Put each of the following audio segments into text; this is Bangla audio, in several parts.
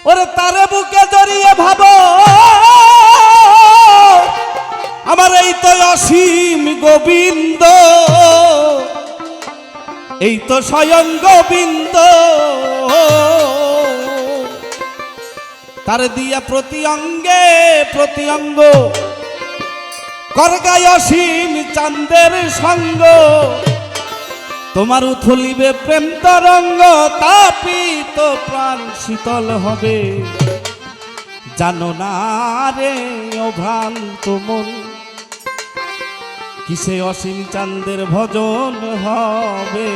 ওরে তারে বুকে জড়িয়ে ভাবো আমার এই তো অসীম গোবিন্দ, এই তো স্বয়ং গোবিন্দ। তার দিয়া প্রতি অঙ্গে প্রতি অঙ্গ করগায় অসীম চাঁদের সঙ্গ। তোমার উথলিবে প্রেম তরঙ্গ, তাপিত প্রাণ শীতল হবে। জানো না রে ও ভ্রান্ত মন, কিসে অসীম চাঁদের ভজন হবে।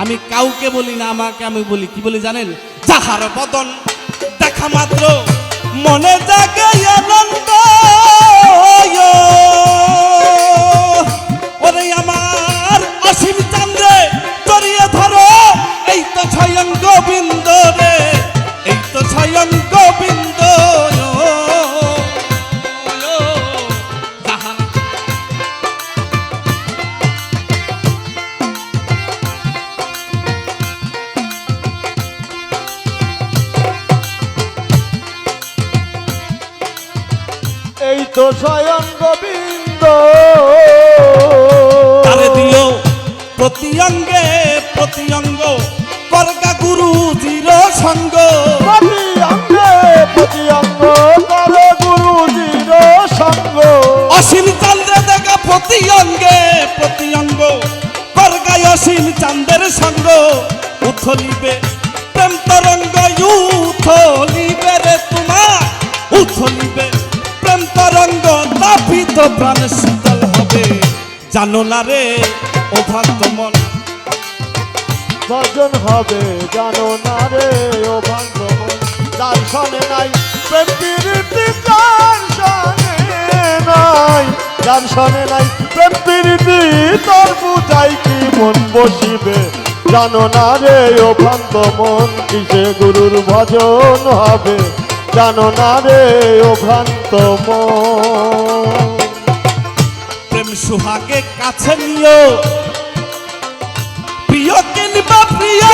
আমি কাউকে বলি না, আমাকে আমি বলি, কি বলি জানেন? যাহার বদন দেখা মাত্র মনে জাগে আনন্দ। ওরে আমার অসীম চাঁদে জড়িয়ে ধরো, এই তো স্বয়ং গোবিন্দ রে, এই তো স্বয়ং গোবিন্দ। এই তো স্বয়ং গোবিন্দ। তারে দিও প্রতি অঙ্গে প্রতি অঙ্গ করগা গুরু জির সঙ্গ। প্রতি অঙ্গে প্রতি অঙ্গ করে গুরুজির সঙ্গ। অসীম চাঁদে দেখা প্রতি অঙ্গে প্রতি অঙ্গ করগায় অসীম চাঁদের সঙ্গ। উথলিবে প্রেম তরঙ্গ, উথলিবে রে তোমার, উথলিবে প্রেম তরঙ্গ, তাপিত প্রাণ শীতল হবে। জানো না রে ও ভক্ত মন, ভজন হবে জানো না রে ও ভক্ত মন। যার সনে নাই প্রেম প্রীতি, যার সনে নাই, যার সনে নাই প্রেম প্রীতি, তোর বুঝাই কি মন বসিবে। জানো না রে ও ভক্ত মন, কিসে গুরুর ভজন হবে। জানো না রে ও ভ্রান্ত মন। প্রেম সুহাগে কাছে নিও, প্রিয় কিংবা প্রিয়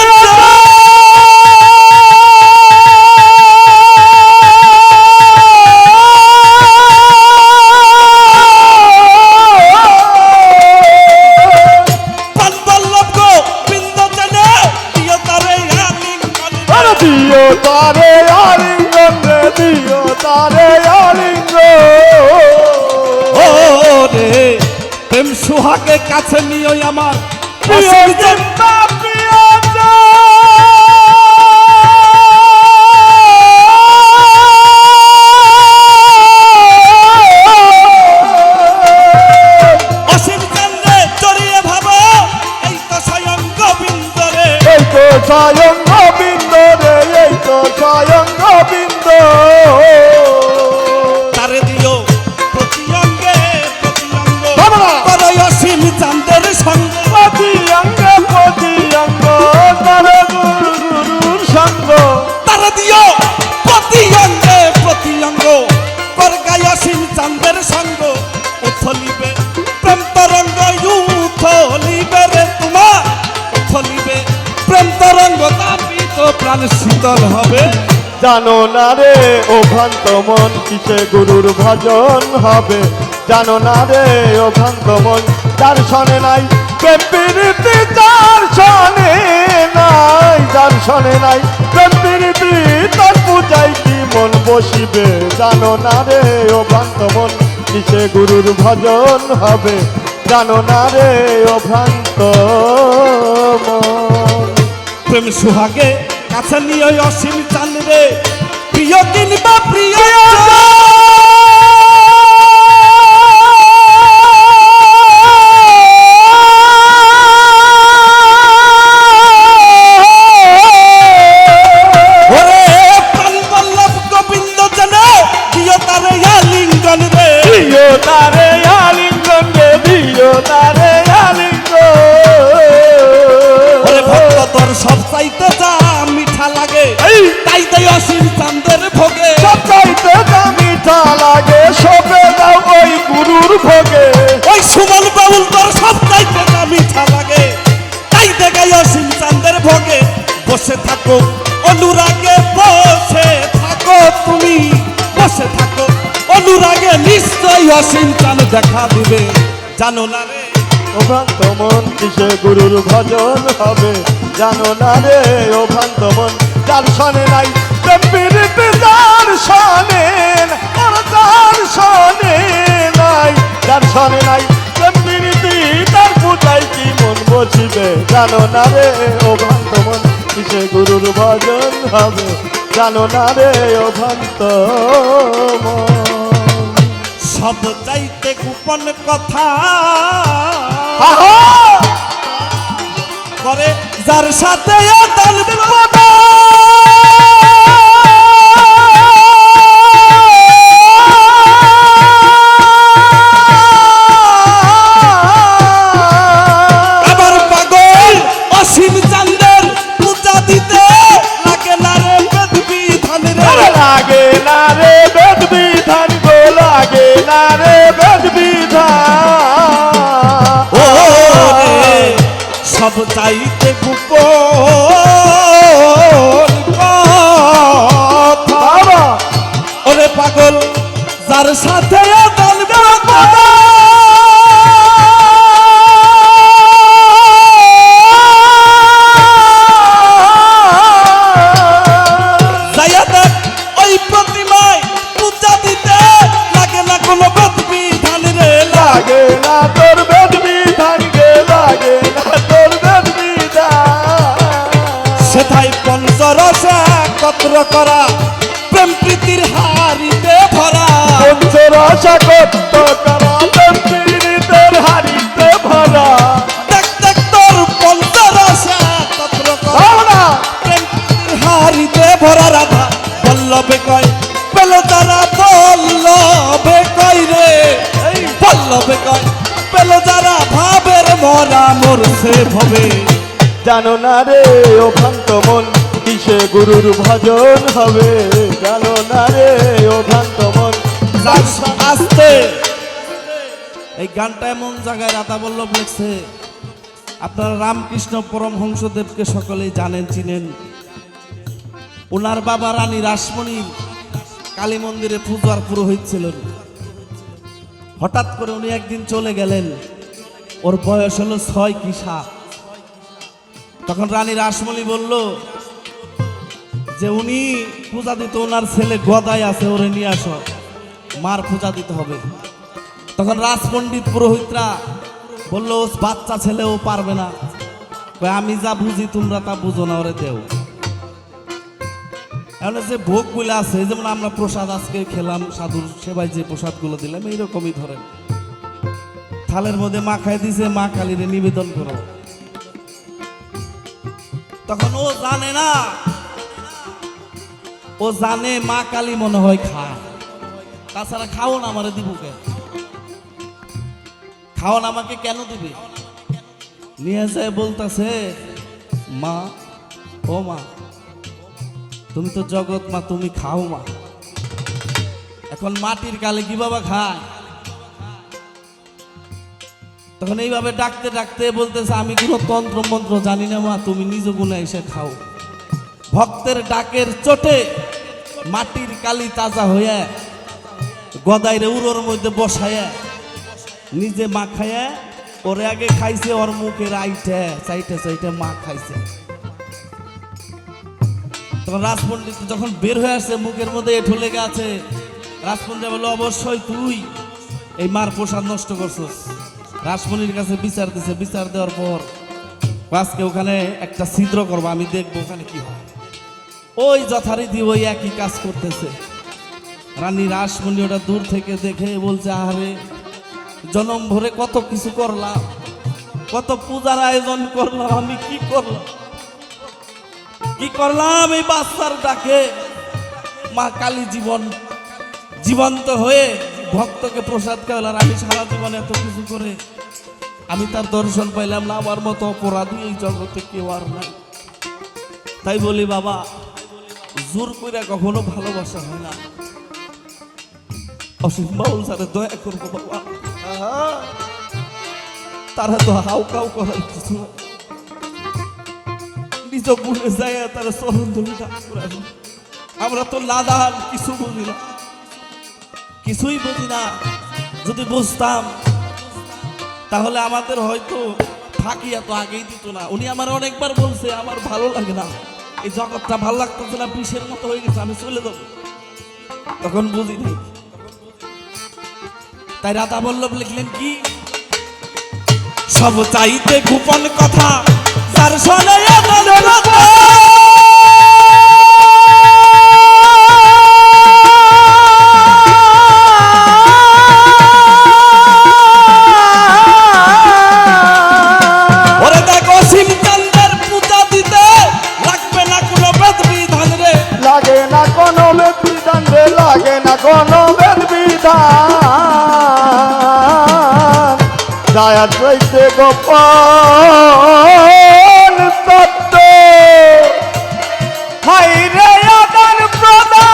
দিও তারে আলিঙ্গন রে, দিও তারে আলিঙ্গন। ও রে প্রেম সুহাগে কাছে নিও আমার প্রিয় জন্মা প্রিয় অসীম চাঁদে জড়িয়ে ভাবো, এই তো স্বয়ং গোবিন্দ রে, এই তো স্বয়ং গোবিন্দ রে, এই তো স্বয়ং গোবিন্দ। তারে দিও প্রতি অঙ্গে প্রতি অঙ্গ করো অসীম চাঁদের সঙ্গ। প্রতি অঙ্গে প্রতি অঙ্গ করে গুরুর সঙ্গ। তারে দিও প্রতি অঙ্গে প্রতি অঙ্গ করগায় অসীম চাঁদের সঙ্গ। উথলিবে প্রেম তরঙ্গ, উথলিবে রে তোমার, উথলিবে প্রেম তরঙ্গ, তাপিত প্রাণ শীতল হবে। জানো না রে ও ভ্রান্ত মন, কিসে গুরুর ভজন হবে। জানো না রে ও ভ্রান্ত মন, যার সনে নাই প্রেম প্রীতি, যার সনে নাই, যার সনে নাই প্রেম প্রীতি, তোর পূজাই কি মন বসিবে। জানো না রে ও ভ্রান্ত মন, কিসে গুরুর ভজন হবে। জানো না রে ও ভ্রান্ত মন। প্রেম সুহাগে কাছে নিয়ে অসীম চাঁদ রে, প্রিয় কিংবা প্রিয় ওরে প্রাণ বল্লভ গোবিন্দ যেন দিও তারে আলিঙ্গন রে, দিও তারে আলিঙ্গন রে, দিও তারে আলিঙ্গন। ওরে ভক্ত তোর সব চাইতে যা মিঠা লাগে, তাই তাই অসীম চাঁদের ভোগে। সব চাইতে যা মিঠা লাগে, সবে দাও ওই গুরুর ভোগে। ওই সুমন বাউল তোর সব চাইতে যা মিঠা লাগে, তাই দেখাই অসীম চাঁদের ভোগে। বসে থাকো অনুরাগে, বসে থাকো তুমি, বসে থাকো অনুরাগে, নিশ্চয় অসীম চান দেখা দিবে, জানো না রে ও ভ্রান্ত মন কিসে গুরুর ভজন হবে, জানো না রে ও ভ্রান্ত মন যার সনে নাই প্রেম প্রীতি, যার সনে যার সনে নাই, যার সনে নাই প্রেম প্রীতি, তার পূজায় কি মন বসিবে, জানো না রে ও ভ্রান্ত মন কিসে গুরুর ভজন হবে, জানো না রে ও ভ্রান্ত মন। সব চাইতে গোপন কথা করে যার সাথে আদান প্রদান, আবার পাগল অসীম চাঁদের পূজা দিতে লাগে না রে বেদ বিধান রে, লাগে না রে বেদ বিধান গো, লাগে না রে বেদ বিধান। ও রে সব চাইতে গোপন কথা, বাবা ওরে পাগল যার সাথে আদান প্রদান, যাইয়া দেখ ওই প্রতিমায় পূজা দিতে লাগে না কোনো বেদ বিধান রে, লাগে না তোর বেদ বিধান গে, লাগে না তোর বেদ বিধান। সেথায় পঞ্চরস একত্র করা, প্রেম প্রীতির হারিতে ভরা, পঞ্চরস কত করা, প্রেম প্রীতির হারিতে ভরা, দেখ দেখ তোর পঞ্চরস একত্র করা, দাও না প্রেম প্রীতির হারিতে ভরা, রাধা বল্লভে কয় পেল যারা, বল্লভে কয় রে, এই বল্লভে কয় পেল যারা, ভাবের মরা মরছে ভবে, জানো না রে ও ভ্রান্ত মন কিসে গুরুর ভজন হবে, জানো না রে ও ভ্রান্ত মন। আসতে এই গানটা এমন জায়গায় রাধা বল্লভ লিখছে, আপনারা রামকৃষ্ণ পরমহংসদেবকে সকলেই জানেন চিনেন। ওনার বাবা রানী রাসমণি কালী মন্দিরে পূজার পুরোহিত ছিলেন। হঠাৎ করে উনি একদিন চলে গেলেন, ওর বয়স হলো 6 কি 7। তখন রানী রাসমণি বলল যে উনি পূজা দিত, ওনার ছেলে গদাই আছে, ওরে নিয়ে আসো, মার পূজা দিতে হবে। তখন রাজপণ্ডিত পুরোহিতরা বললো ও বাচ্চা ছেলে, ও পারবে না, কয় আমি যা বুঝি তোমরা তা বুঝো না, ওরে দেও। এখন যে ভোগগুলো আছে, যেমন আমরা প্রসাদ আজকে খেলাম, সাধুর সেবায় যে প্রসাদগুলো দিলাম, এইরকমই ধরেন থালের মধ্যে মা খাই দিছে, মা কালীরে নিবেদন করো। তখন ও জানে না, ও জানে মা কালী মনে হয় খায়, তাছাড়া খাওন আমারে দিব কেন, খাওন আমাকে কেন দিবে? নিয়ে যায় বলতেছে, মা ও মা তুমি তো জগৎ মা, তুমি খাও মা। এখন মাটির কালে কি বাবা খায়? তখন এইভাবে ডাকতে ডাকতে বলতেছে, আমি কোনো তন্ত্র মন্ত্র জানি না মা, তুমি নিজ গুণে এসে খাও। ভক্তের ডাকের চোটে মাটির কালি তাজা হইয়া গদাইরে উড়োর মধ্যে বসায়া নিজে মা খায়া, ওরে আগে খাইছে, ওর মুখের আইটে চাইটে চাইটে মা খাইছে। তখন রাজপণ্ডিত যখন বের হয়ে আসছে, মুখের মধ্যে এঁঠো লেগে আছে, রাজপণ্ডিত বলল অবশ্যই তুই এই মার প্রসাদ নষ্ট করছস। রাসমণির কাছে বিচার দিছে, বিচার দেওয়ার পর আজকে ওখানে একটা ছিদ্র করবো, আমি দেখবো ওখানে কি হয়। ওই যথারীতি ওই একই কাজ করতেছে। রানী রাসমণি ওটা দূর থেকে দেখে বলছে, আরে জনম ভরে কত কিছু করলাম, কত পূজার আয়োজন করলাম, আমি কি করলাম, কি করলাম এই বাচ্চার ডাকে মা কালী জীবন্ত হয়ে ভক্তকে প্রসাদ খাওয়ালাম। আমি সারা জীবন এত কিছু করে আমি তার দর্শন পাইলাম না, আমার মতো অপরাধী এই জগতে কেউ আর নাই। তাই বলি বাবা, জোর করে কখনো ভালোবাসা হয় না। অসীম বাউল স্যারে দয়া করবো বাবা, তারা তো হাউ কাউ করার কিছু নিজ গুণে যায় তারা চরণ ধরে ডাক করে আসে। আমরা তো লাদান কিছু বুঝি না, কিছুই বুঝি না। যদি বুঝতাম তাহলে আমাদের হয়তো ফাঁকি এত আগেই দিত না। উনি আমার অনেকবার বলছে আমার ভালো লাগে না, এই জগৎটা ভালো লাগতেছে না, বিষের মতো হয়ে গেছে, আমি চলে যাবো। তখন বুঝি নাই। তাই রাধা বল্লভ লিখলেন কি, সব চাইতে গোপন কথা তার শোনে এমন কথা। ওরে দেখো শিবচন্দ্রের পূজা দিতে লাগবে না কোনো বেদ বিধান রে, লাগে না কোনো বেদ বিধান রে, লাগে না কোনো বেদ বিধান। দয়া চাইতে গোপন তত্ত্ব, হাই রে আদান প্রদান।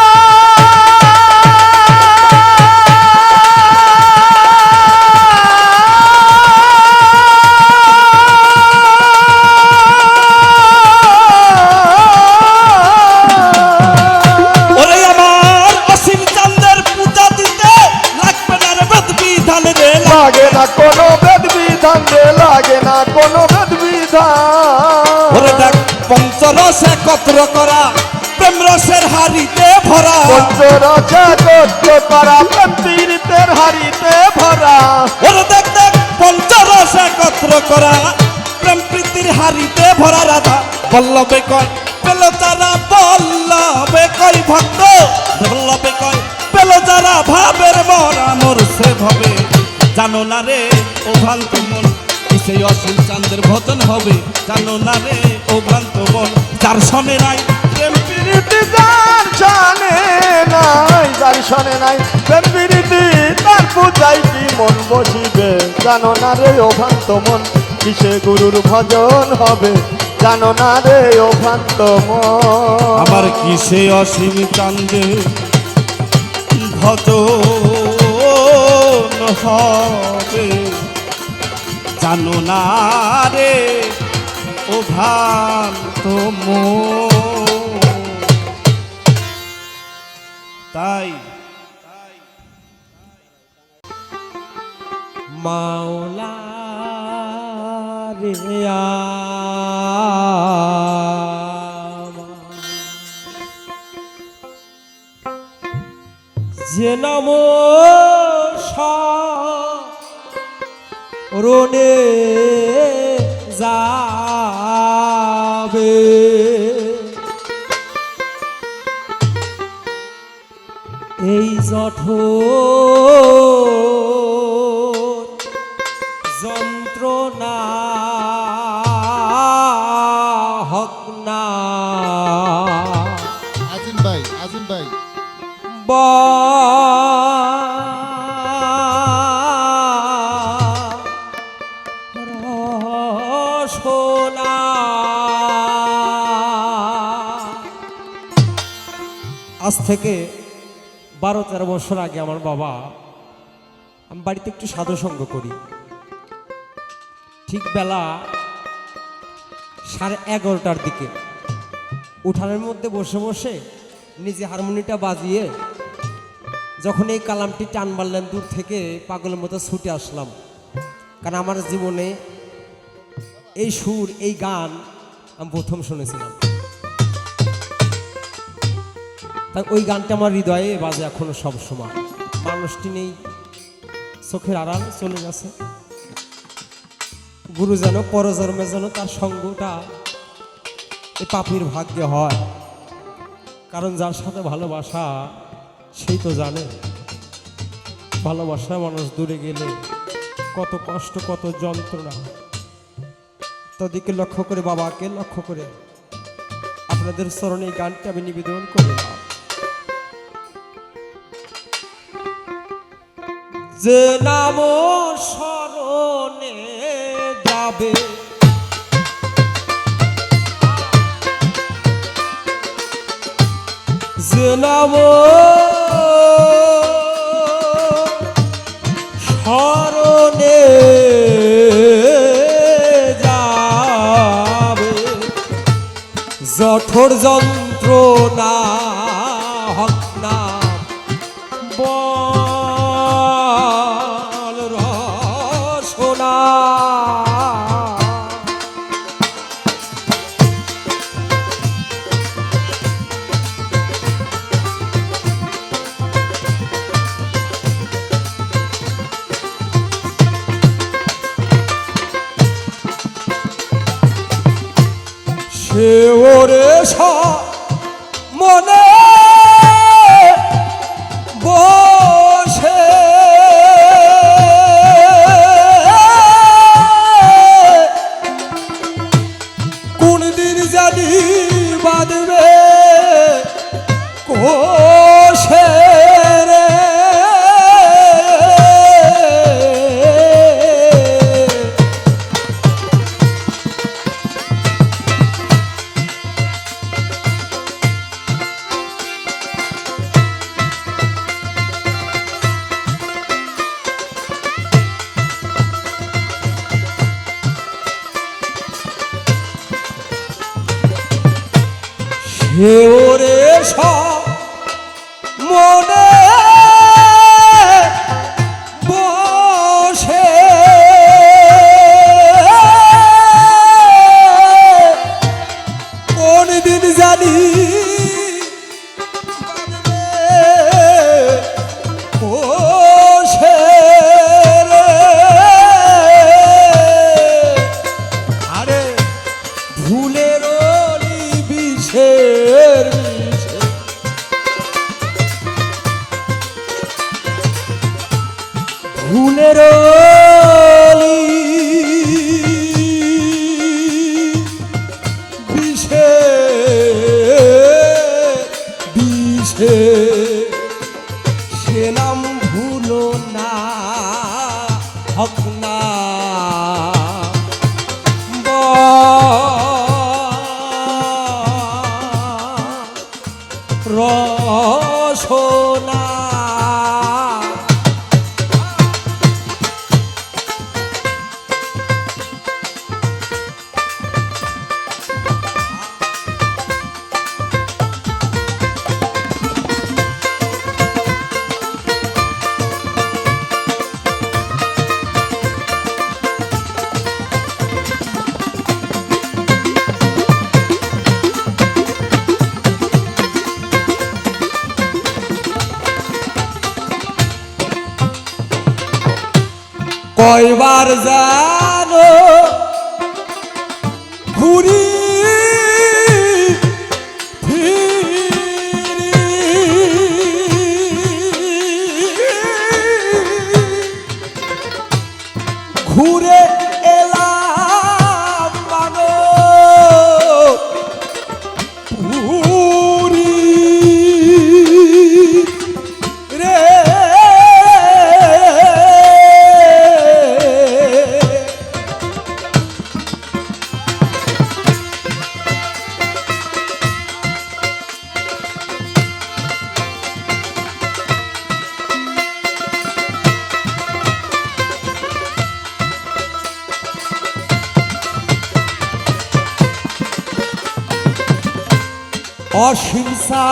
ওরে আমার অসীম চন্দ্রের পূজা দিতে লাগবে না রে বেদ বিধান রে, লাগে না কোনো বেদ বিধান রে, লাগে না কোনো বেদ বিধান। ওরে দেখ পঞ্চরস একত্র করা প্রেম রসের হাড়িতে ভরা, পঞ্চরস একত্র করা প্রেম পীড়িতের হাড়িতে ভরা। ওরে দেখ দেখ পঞ্চরস একত্র করা প্রেম প্রীতির হাড়িতে ভরা। রাধা বল্লভে কয় পেল যারা, বল্লভে কয় ভক্ত, বল্লভে কয় পেল যারা ভাবের মরা মরছে ভবে। জানো না রে ও ভ্রান্ত মন কি সেই অসীম চাঁদের ভজন হবে, জানো না রে ও ভ্রান্ত মন যার শোনে নাই প্রেম প্রীতি যার জানে নাই, যার শোনে নাই প্রেম প্রীতি, তার পূজায় কি মন বসিবে। জানো না রে ও ভ্রান্ত মন কিসে গুরুর ভজন হবে, জানো না রে ও ভ্রান্ত মন। আমার কিসে অসীম চাঁদের ভজন হবে, জানো না রে ও ভ্রান্ত মন। তাই মাওলা রে যে নাম রোনে যাবে, এই জঠোর যন্ত্রণা হক না আজিম ভাই, আজিম ভাই, রসনা। আজ থেকে 12-13 বছর আগে আমার বাবা, আমি বাড়িতে একটু সাধুসঙ্গ করি, ঠিক বেলা 11:30টার দিকে উঠানের মধ্যে বসে বসে নিজে হারমোনিয়ামটা বাজিয়ে যখন এই কালামটি টান মারলেন, দূর থেকে পাগলের মতো ছুটে আসলাম। কারণ আমার জীবনে এই সুর, এই গান আমি প্রথম শুনেছিলাম। তাই ওই গানটা আমার হৃদয়ে বাজে এখনো সব সময়। মানুষটি নেই, চোখের আড়াল চলে গেছে। গুরু যেন পরজন্মে যেন তার সঙ্গটা এই পাপির ভাগ্যে হয়। কারণ যার সাথে ভালোবাসা সেই তো জানে ভালোবাসা মানুষ দূরে গেলে কত কষ্ট, কত যন্ত্রণা। তাদেরকে লক্ষ্য করে, বাবাকে লক্ষ্য করে আপনাদের স্মরণে এই গানটা আমি নিবেদন করলাম। যে নাম স্মরণে যাবে, যে নাম স্মরণে যাবে, জঠর যন্ত্রণা হক না বল রসনা। সে ওরে মনে বসে কোন দিন জানি বাঁধবে কোষে রে। সে ওরে মনে বসে কোন দিন জানি কোষে রে। আরে ভুলের বিষের বিষে ভুলের বিষে বিষে সে নাম ভুলো না হক না রসনা। কয়বার জানো ঘুরি ফিরি ঘুরে এলাম মানো পুরি রে। অহিংসা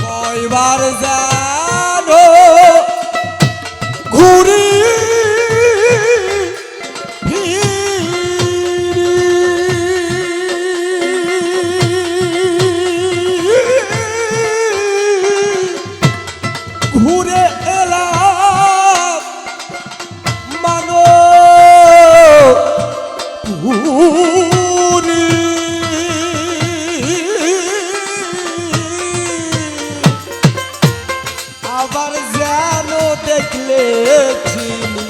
কয়বার জানো ঘুরি ঘুরে এলাম মানো পুরি। আবার যেন দেখলে চিনি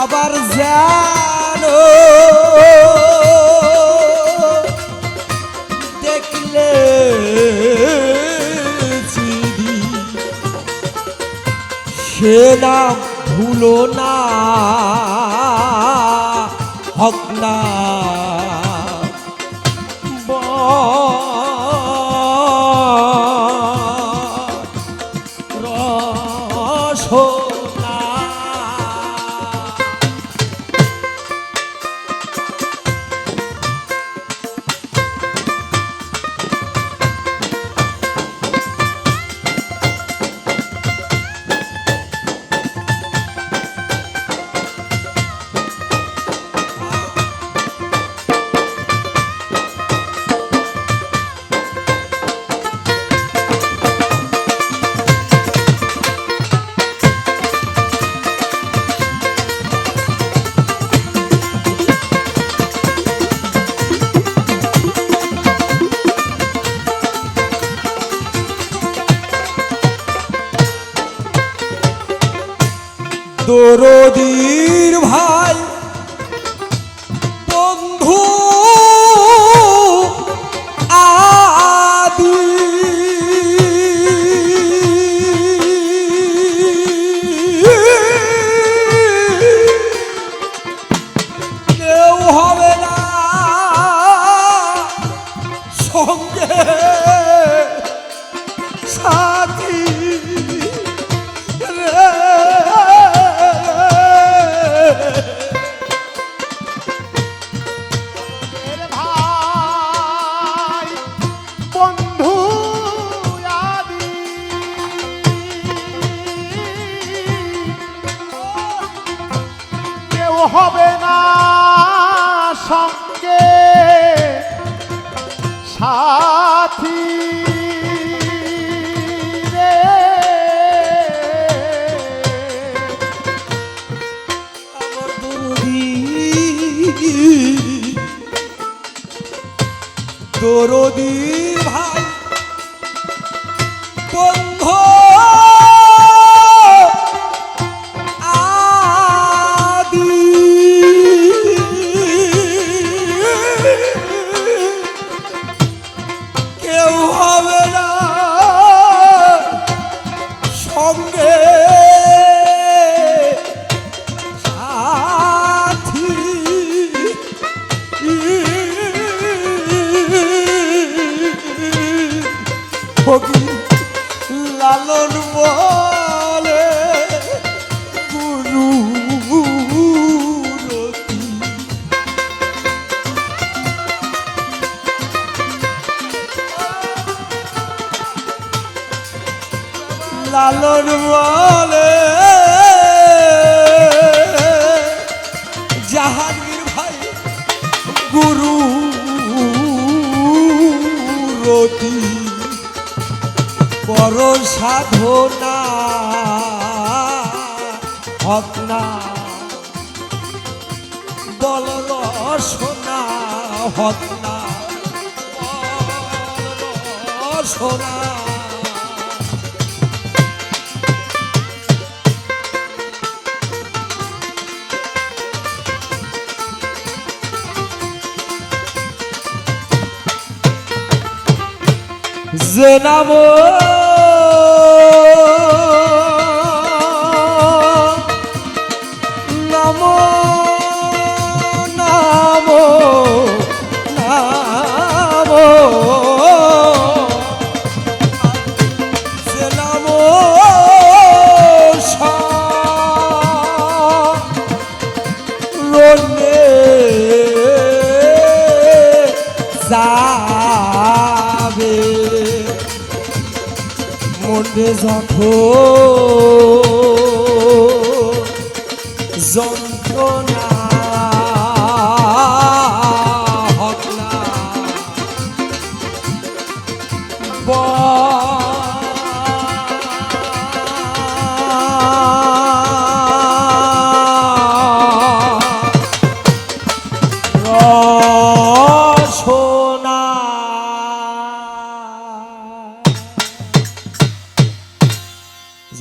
আবার যেন দেখলে চিনি সে নাম ভুলো না হক না রসনা। দরদীর ভাই বন্ধু আদি কেউ হবে না সঙ্গে সাথী রে। ভাই বন্ধু আদি কেউ হবে না সঙ্গে সাথী রে। আমার দরদী দরদীর ভাই বন্ধু আদি কেউ হবে না সঙ্গে সাথী। ফকির লালন বলে গুরু রতি লালন বলে জাহাঙ্গীর ভাই গুরু রতি বড় সাধনা হক না বল রসনা হক না বল রসনা। যে নাম নাম নাম নাম যে নাম রনে যাবে মনে যন্ত্রণা হক না রসনা।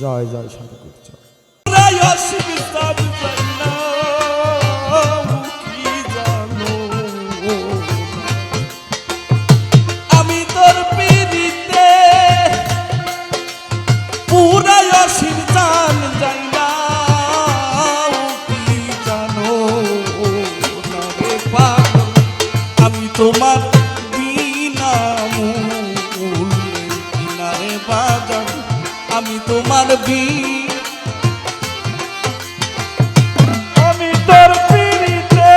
জয় জয় সাধু জয়। আমি তোর পিড়িতে পুরাই অসীম জান যাই না কি জানো না রে পাগল আমি তোমার বিনা মূল্যে কিনারে বাজান আমি তোমার আমি তোর পিড়িতে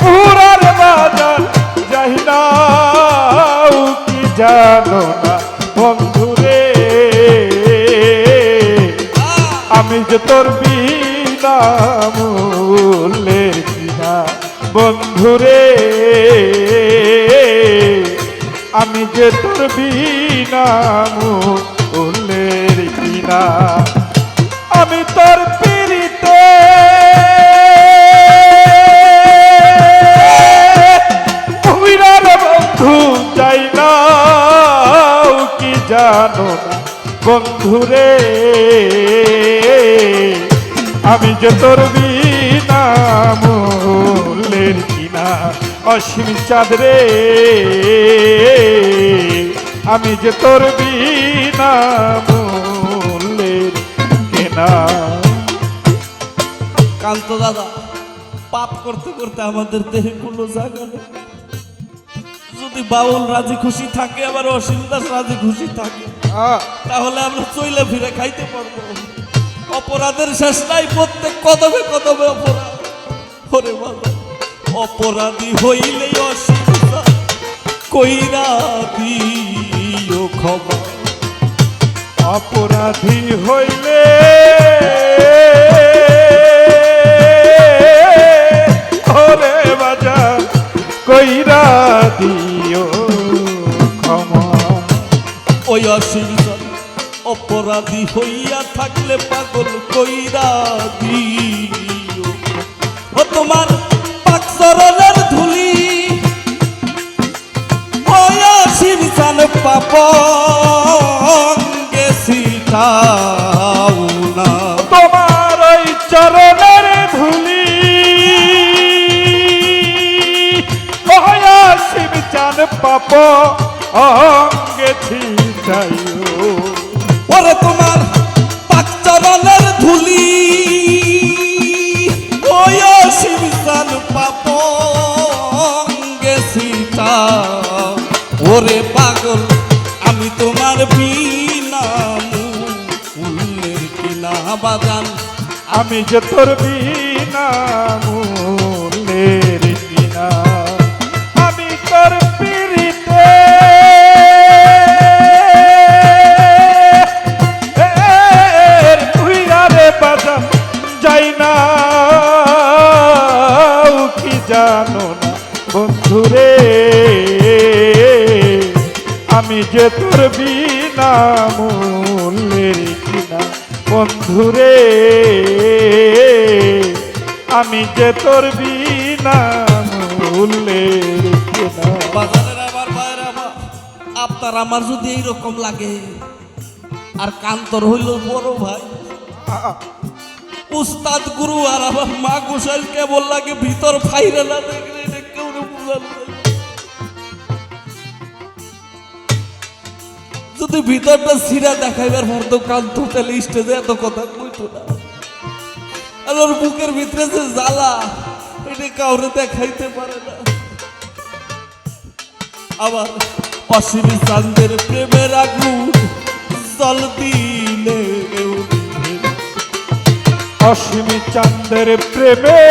পুরার বাজার যাই না কি জানো না বন্ধু রে আমি যে তোর বিনা মূল্যের কিনা বন্ধু রে আমি যে তোর বিনা মূল্যের কিনা আমি তোর পিড়িতে বন্ধু চাই না জানো না বন্ধুরে আমি যে তোর বিনা মূল্যের কিনা অসীম চাঁদ রে আমি যে তোর বিনা মূল্যের কেনা। কান্ত দাদা, পাপ করতে করতে আমাদের দেহে কোনো জায়গা নেই। যদি বাউল রাজি খুশি থাকে, আবার অসীম দাস রাজি খুশি থাকে, তাহলে আমরা চইলে ফিরে খাইতে পারবো। অপরাধের শেষ নাই, প্রত্যেক কদমে কদমে অপরাধ। ওরে বাবা, অপরাধী হইলে অসীম দাস কইরা দিও ক্ষমা। অপরাধী হইলে ওরে বাজার কইরা দিও ক্ষমা। ওই অসীম দাস অপরাধী হইয়া থাকলে পাগল কইরা দিও। ও তোমার পাক চরণের ধুলি ওই অসীম দাস পাপ গেছি তাও না। তোমার ওই চরণের ধুলি শিব চান পাপ অঙ্গে ছিটাইও। ওরে তোমার পাক চরণের ধুলি ওই অসীম দাস পাপ গেছি তাও। ওরে পাগল, আমি তোমার বিনা মূল্যের কিনা বাজান। আমি যে তোর বিনা মূল্যের কিনা। আমি তোর পিরিতে তুই আরে বাজান যাই না কি জানো না বন্ধুরে আমি যে তোর বিনা মূল্যের কিনা। বন্ধুরে আমি যে তোর বিনা মূল্যের কিনা। বাজারের আবার বাইরে আবার আপনার আমার যদি এইরকম লাগে, আর কান্তর হইল বড় ভাই উস্তাদ গুরু, আর আমার মা গোসাইল কেবল লাগে ভিতর ফাইরে না দেখলে এটা কেউ বুঝানো যায় না। যদি ভিতরটা সিরা দেখাইবার ভর্ত কান্ত, তাহলে স্টেজে এত কথা কইতো না। আর ওর বুকের ভিতরে যে জ্বালা, এটা কাউরে দেখাইতে পারে না। আবার অসীম চাঁদের প্রেমের আগুন জল দিলে অসীম চাঁদের প্রেমে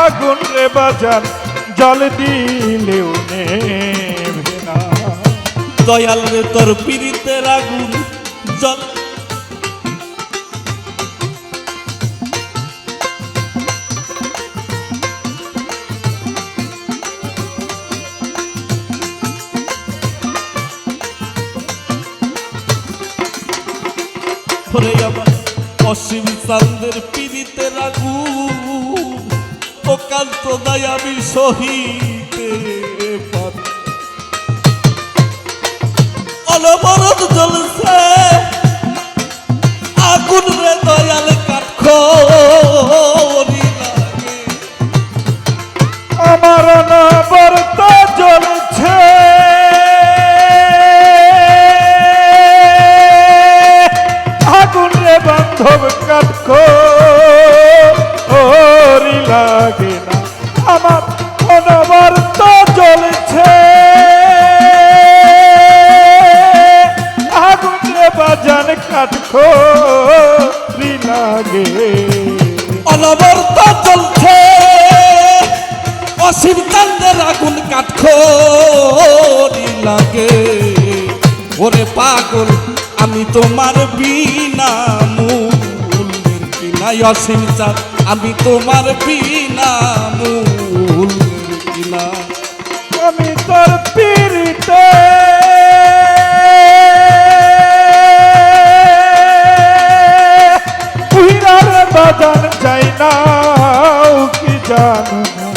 আগুন রে বাজান জল দিলেও নেবে না। দয়াল রে তোর পীড়িতের আগুন জল ওরে আমার অসীম চাঁদের পীড়িতের আগুন ও কান্ত দায় আমি সহিতে পারি। অনবরত জ্বলছে আগুন রে দয়াল কাঠখড়ি লাগে। আমার অনবরত জ্বলছে আগুন রে বান্ধব কাঠখড়ি লাগে না। আমার অনবরত জ্বলছে আগুন রে বাজান কাঠখড়ি লাগে। অনবরত জ্বলছে অসীম চাঁদের আগুন কাঠখড়ি লাগে। ওরে পাগল, আমি তোমার বিনা মূল্যের কিনা। অসীম চাঁদ, আমি তোমার বিনা মূল্যের কিনা। আমি তোর পিরিতে বাজান যাই না কি জানো না।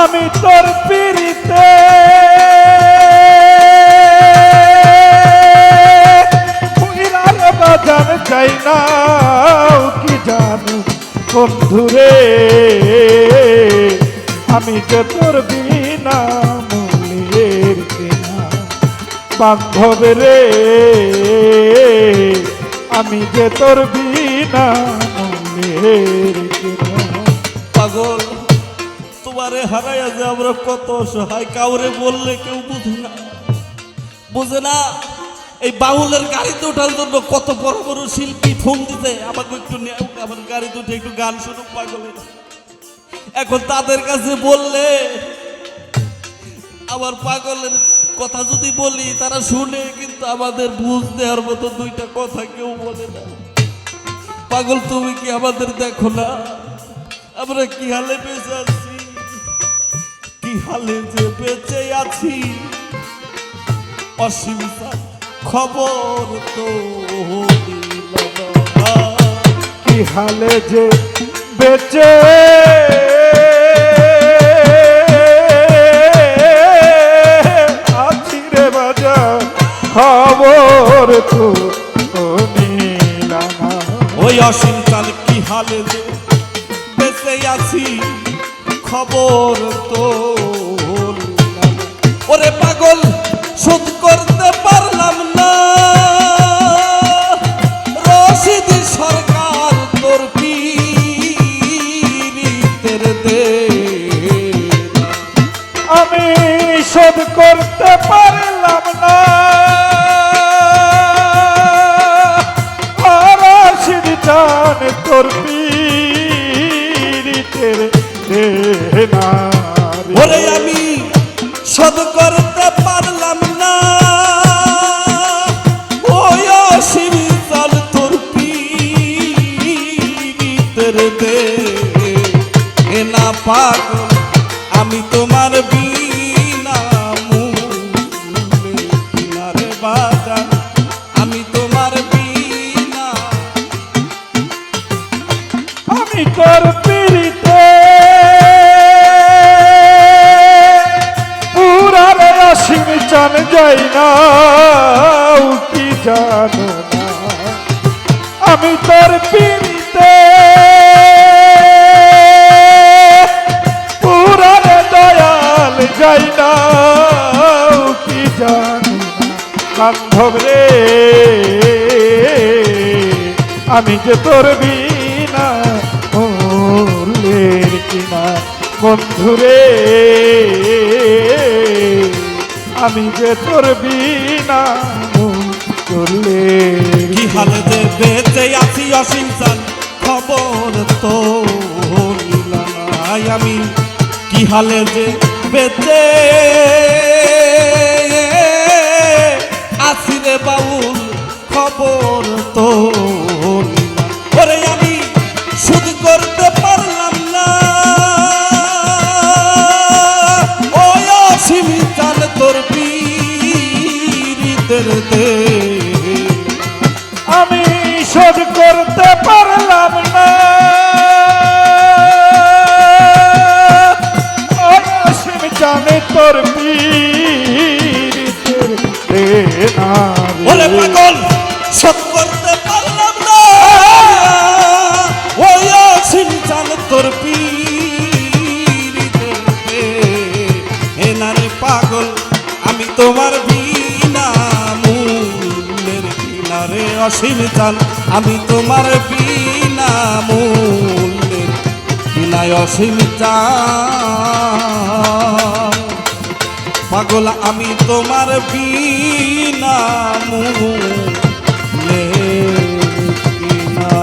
আমি তোর পিরিতে পুইরার বাজার যাই না কি জানো বন্ধুরে আমি যে তোর বিনা মূল্যের কেনা বান্ধব রে আমি যে তোর বিনা মূল্যের কেনা পাগল তোমারে হারাইয়া যে আমরা কত অসহায়, কাউরে বললে কেউ বুঝে না। এই বাউলের গাড়িতে ওঠার জন্য কত বড় বড় শিল্পী ফোন দিতে আমাকে একটু আমার গাড়িতে উঠে একটু গান শুনুক পাগলের। এখন তাদের কাছে বললে আমার পাগলের কথা যদি বলি তারা শুনে, কিন্তু আমাদের বুঝ দেওয়ার মতো দুইটা কথা কেউ বলে না। পাগল তুমি কি আমাদের দেখো না আমরা কি হালে বেঁচে আছি, কি হালে যে বেঁচে আছি। অসীম খবর তো দিল না। কি হালে যে বেঁচে আছি রে বাজার খবর তো নিলা না। ওই অসীম চাল কি হালে যে বেঁচে আছি খবর তো নিলাম না। ওরে পাগল শোধ করতে পারলাম না রশিদ সরকার তোর পীরিতের দে। আমি শোধ করতে পারলাম না রশিদ জান তোর পীরিতের দেনা রে। ওরে আমি শোধ করতে পারলাম না ওই অসীম চাল তোর পীরিতের দে। এ না পাগল আমি তোমার বিনা মূল্যে কিনারে বাজার, আমি তোমার বিনা। আমি তোর পীরিতে পুরারে অসীম চান যাই না কি জানো না। আমি তোর পীরিতে পুরারে দয়াল যাই না কি জানো না। বান্ধব রে আমি যে তোর বিনা মূল্যের কিনা বন্ধুরে আমি যে তোর বিনা মূল্যের কি হালে যে বেঁচে আছি অসীম চান খবর তো নিলাম না। আমি কি হালে যে বেঁচে আছি রে বাউল খবর তো নিলাম। ওরে আমি শুধু করতে পারলাম না ওই অসীম চান তোর পীরিতের দে। আমি শোধ করতে পারলাম না অসীম জানে তোর পীরিতের দেনা ওরে রে। পাগল শোধ করতে পারলাম না ওই অসীম চান তোর পীরিতের দে। হে না রে পাগল আমি তোমার বিনা মূল্যের কিনারে অসীম চান আমি তোমার বিনা মূল্যের কিনায় অসীম চান। পাগল আমি তোমার বিনা মূল্যের কিনা।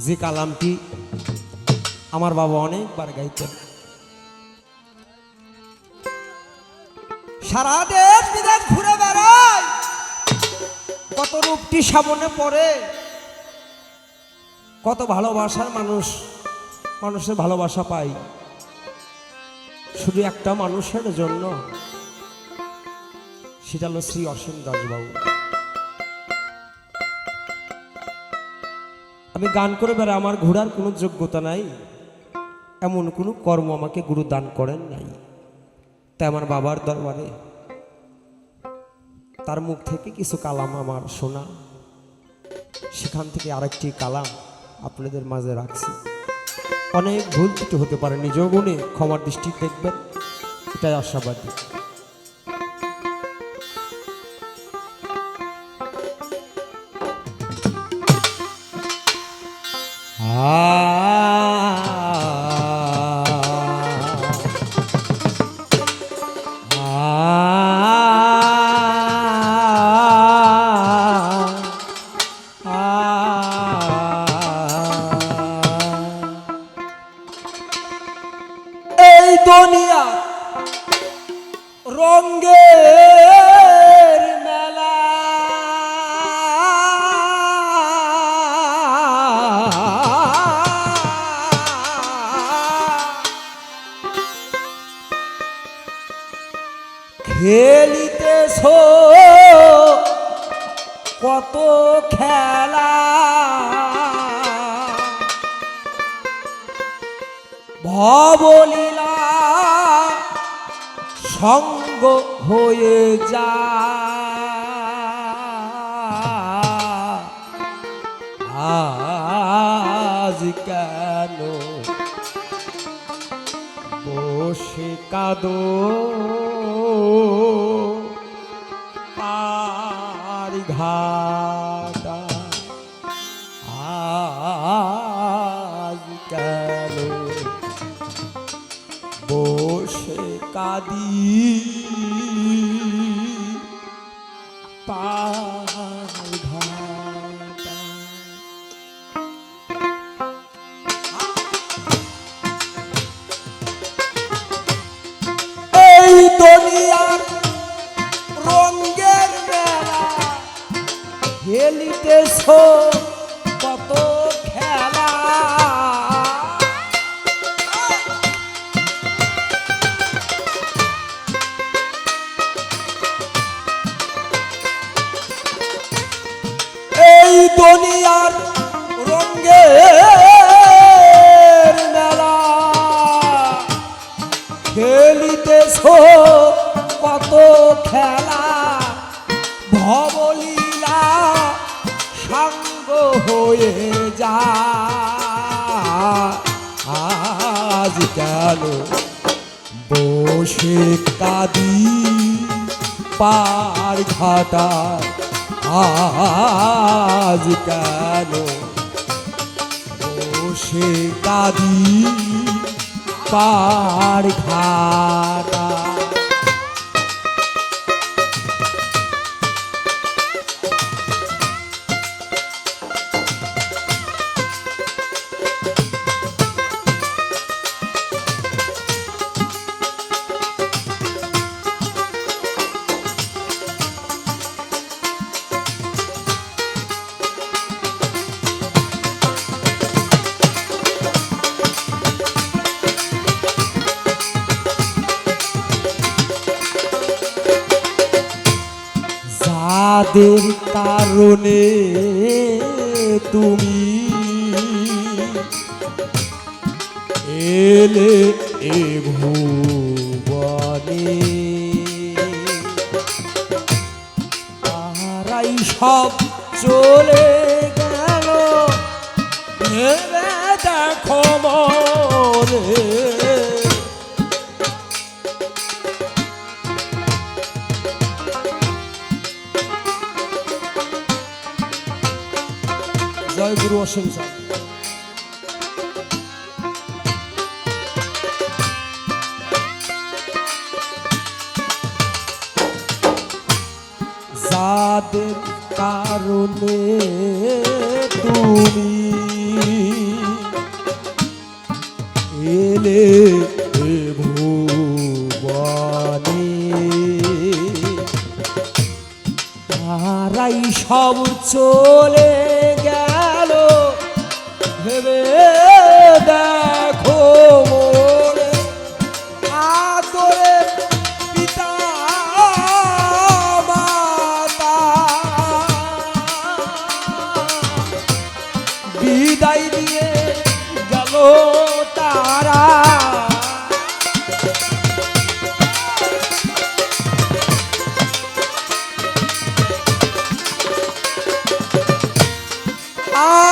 যে কালামটি আমার বাবা অনেকবার গাইতেন। সারা দেশ বিদেশ ঘুরে বেড়ায় কত রূপটি সামনে পড়ে, কত ভালোবাসার মানুষ মানুষের ভালোবাসা পাই শুধু একটা মানুষের জন্য, সেটা হলো শ্রী অসীম দাসবাবু। আমি গান করে বেড়া, আমার ঘোরার কোনো যোগ্যতা নাই, এমন কোনো কর্ম আমাকে গুরু দান করেন নাই। তাই আমার বাবার দরবারে তার মুখ থেকে কিছু কালাম আমার শোনা, সেখান থেকে আরেকটি কালাম আপনাদের মাঝে রাখছি। অনেক ভুল ত্রুটি হতে পারে, নিজ গুণে ক্ষমার দৃষ্টি দেখবেন, এটাই আশাবাদী। এই দুনিয়া রঙ্গের মেলা, খেলিতেছ কত খেলা, ভবলীলা সঙ্গ হয়ে যা, আজ কেন বসে কাঁদো আর ঘাটা, আজ কেন বসে কাঁদি পার ঘাটা। এই দুনিয়ার রঙ্গের মেলা, খেলিতেছ কত খেলা, এই দুনিয়ার রঙ্গের মেলা, খেলিতেছ কত খেলা, ভবলীলা সাঙ্গ হয়ে যা, আজ কেন বসে কাঁদি পার ঘাটা, আজ কেন বসে কাঁদি পার ঘাটা। যাদের কারণে তুমি এলে এ ভুবনে, তারাই সব চলে গেল ভেবে দেখো মনে, জয় গুরু অসীম চাঁদ। যাদের কারণে তুমি এলে এ ভুবনে, তারাই সব চলে গেল ভেবে দেখো মনে আদরে পিতা মাতা বিদায় দিয়ে গেল তারা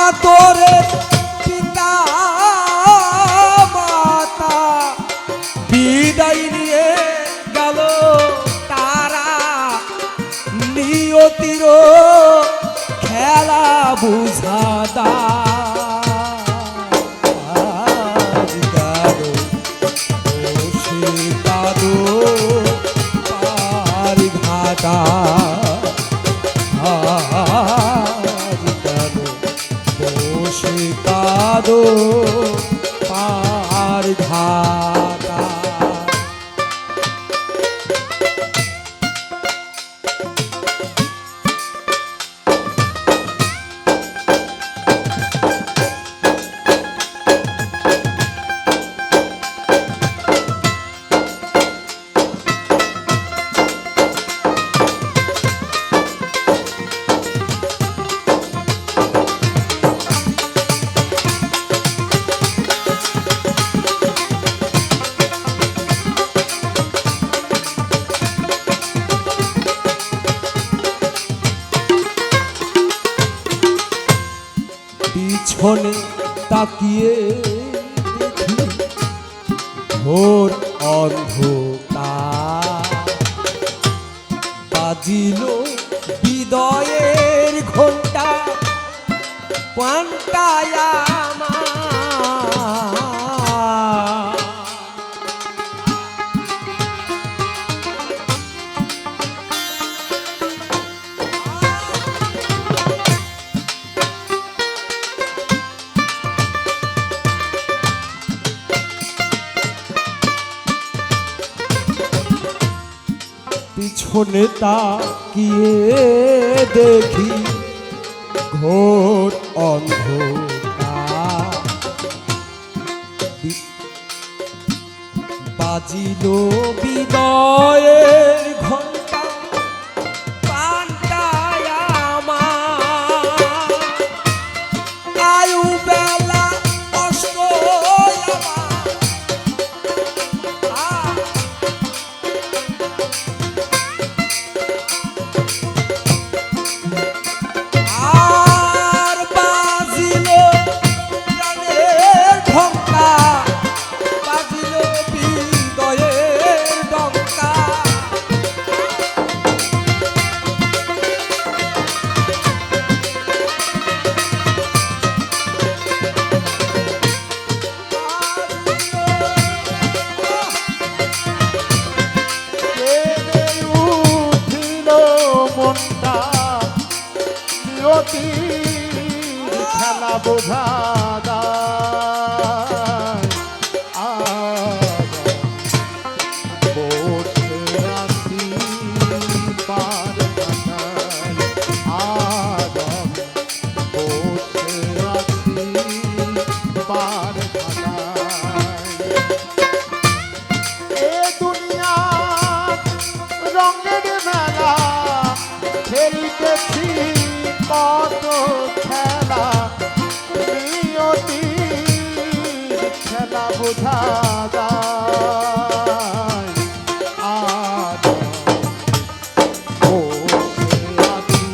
আদরে পিতা মাতা বিদায় নিয়ে গেল তারা নিয়তির খেলা বুঝাদা ঘাটা বসে কাদো পার ঘাটা পিছনে তাকিয়ে দেখি ঘোর অন্ধকার বাজিল হৃদয়ের ঘণ্টা পান্তায় আমার পিছনে তাকিয়ে দেখি ঘোর অন্ধকার বাজিল বিদয়ের ঘণ্টা পান্তায় আমার আয়ু বেলা কষ্ট আর বাজিল প্রাণের ঢঙ্কা বাজিল হৃদয়ের ডঙ্কা জেগে উঠিল মনটা নিয়তির খেলা বোঝা দায় আজ বসে আছি পার ঘাটায় আজ বসে আছি পার ঘাটায় এ দুনিয়া রঙের মেলা খেলতেছি কত খেলা নিয়তির খেলা বোঝা যায় আজ বসে আছি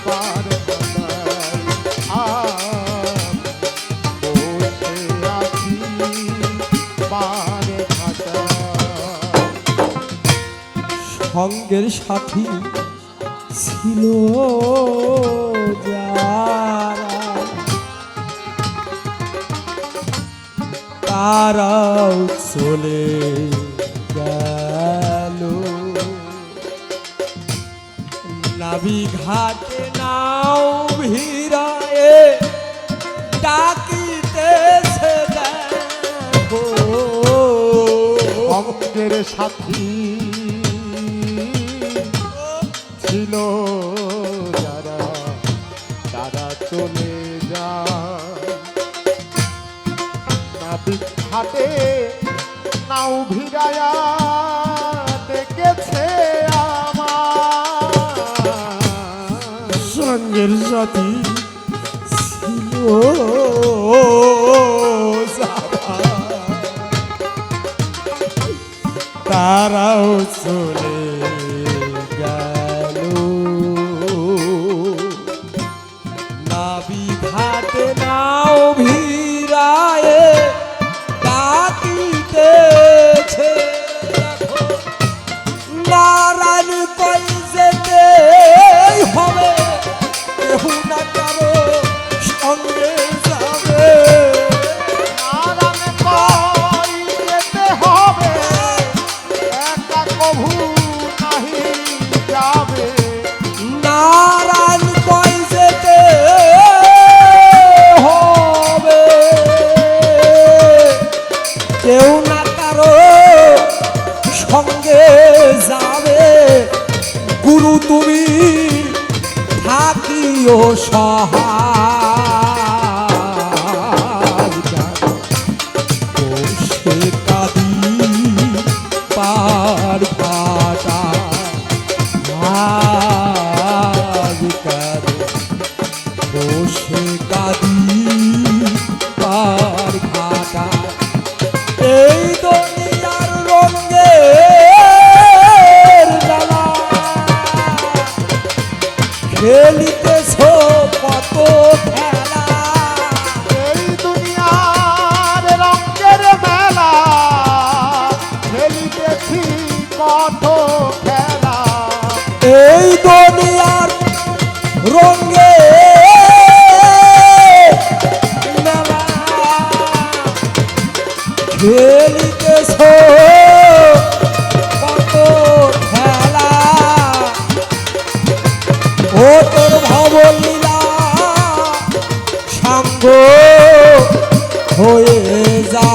পার ঘাটায় আজ বসে আছি পার ঘাটায় সঙ্গের সাথী ছিল যারা তারাও চলে গেল নাবি ঘাটে নাও ভিড়ায়ে ডাকিতেছে দেখো অঙ্গের সাথী ছিল চলে যায়। নাবিক ঘাটে নাও ভিড়ায়া ডেকেছে আমার। সঙ্গের সাথী ছিল যারা, তারাও চলে গেল। নাবি ঘাটে নাও ভিড়ায়ে ডাকিতেছে, দেখো নারায়ণ কই যেতে হবে, কেহ না কারো সঙ্গে যাবে। নারায়ণ কই যেতে হবে, একা কভু নাহি যাবে। নারায়ণ কই যেতে হবে, কেউ না কারো সঙ্গে যাবে। গুরু তুমি থাকিও সহায়, বসে কাঁদি পার ঘাটা, আজ কাঁদে বসে কাঁদি পার ঘাটা। এই দুনিয়ার রঙের জ্বালা, খেলিতেছ কত খেলা। এই দুনিয়ার রঙের মেলা, খেলিতেছি কত খেলা। এই দুনিয়ার রঙে মেলা, খেলিতেছ কত খেলা। ও তোর ভবলীলা সাঙ্গ হয়ে যা,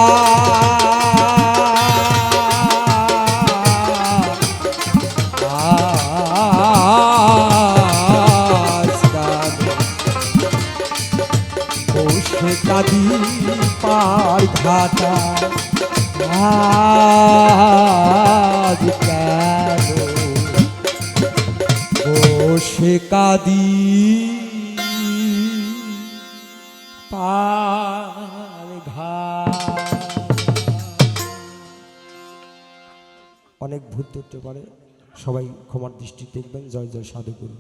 বসে কাঁদি পার ঘাটা, আজ কেন বসে কাঁদি পার ঘাটা। অনেক ভুল ধরতে পারে, সবাই ক্ষমার দৃষ্টি দেখবেন। জয় জয় সাধুগুরু।